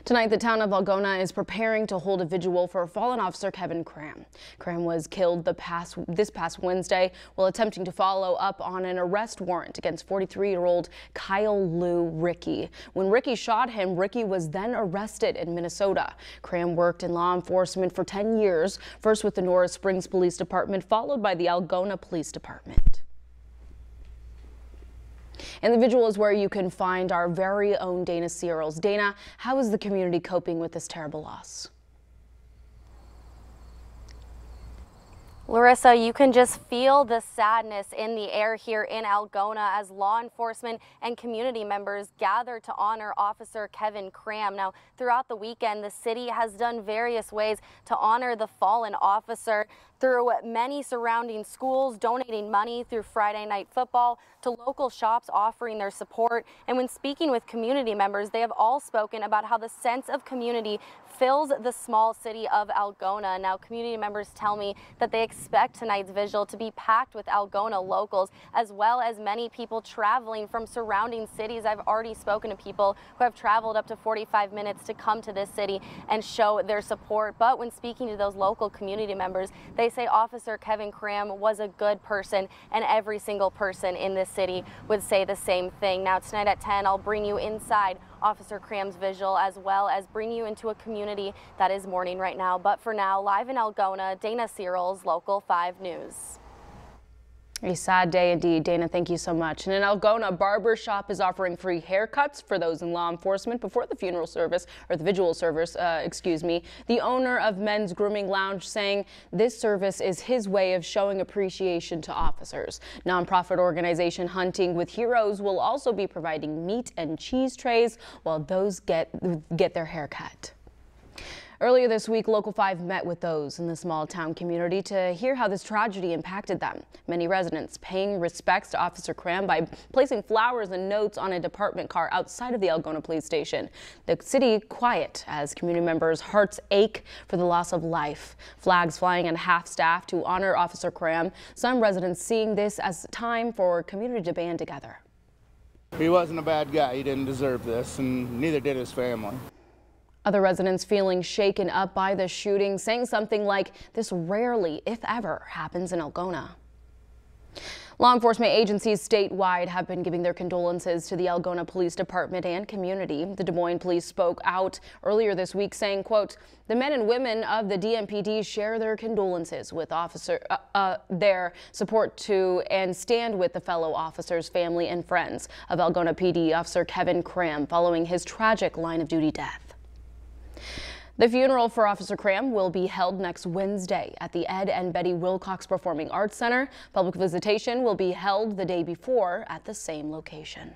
Tonight, the town of Algona is preparing to hold a vigil for fallen officer Kevin Cram. Cram was killed this past Wednesday while attempting to follow up on an arrest warrant against 43-year-old Kyle Lou Ricky. When Ricky shot him, Ricky was then arrested in Minnesota. Cram worked in law enforcement for 10 years, first with the Norris Springs Police Department, followed by the Algona Police Department. And the vigil is where you can find our very own Dana Searles. Dana, how is the community coping with this terrible loss? Larissa, you can just feel the sadness in the air here in Algona as law enforcement and community members gather to honor Officer Kevin Cram. Now, throughout the weekend, the city has done various ways to honor the fallen officer through many surrounding schools, donating money through Friday Night Football, to local shops offering their support. And when speaking with community members, they have all spoken about how the sense of community fills the small city of Algona. Now, community members tell me that they expect tonight's vigil to be packed with Algona locals, as well as many people traveling from surrounding cities. I've already spoken to people who have traveled up to 45 minutes to come to this city and show their support. But when speaking to those local community members, they say Officer Kevin Cram was a good person, and every single person in this city would say the same thing. Now, tonight at 10, I'll bring you inside Officer Cram's vigil, as well as bring you into a community that is mourning right now. But for now, live in Algona, Dana Searles, Local 5 News. A sad day indeed, Dana. Thank you so much. And in Algona, a barber shop is offering free haircuts for those in law enforcement before the funeral service, or the vigil service, excuse me. The owner of Men's Grooming Lounge saying this service is his way of showing appreciation to officers. Nonprofit organization Hunting with Heroes will also be providing meat and cheese trays while those get their hair cut. Earlier this week, Local 5 met with those in the small town community to hear how this tragedy impacted them. Many residents paying respects to Officer Cram by placing flowers and notes on a department car outside of the Algona police station. The city quiet as community members' hearts ache for the loss of life. Flags flying at half-staff to honor Officer Cram. Some residents seeing this as time for community to band together. He wasn't a bad guy. He didn't deserve this, and neither did his family. Other residents feeling shaken up by the shooting, saying something like, "This rarely, if ever, happens in Algona." Law enforcement agencies statewide have been giving their condolences to the Algona Police Department and community. The Des Moines Police spoke out earlier this week saying, quote, "The men and women of the DMPD share their condolences with their support to and stand with the fellow officers, family and friends of Algona PD Officer Kevin Cram following his tragic line of duty death." The funeral for Officer Cram will be held next Wednesday at the Ed and Betty Wilcox Performing Arts Center. Public visitation will be held the day before at the same location.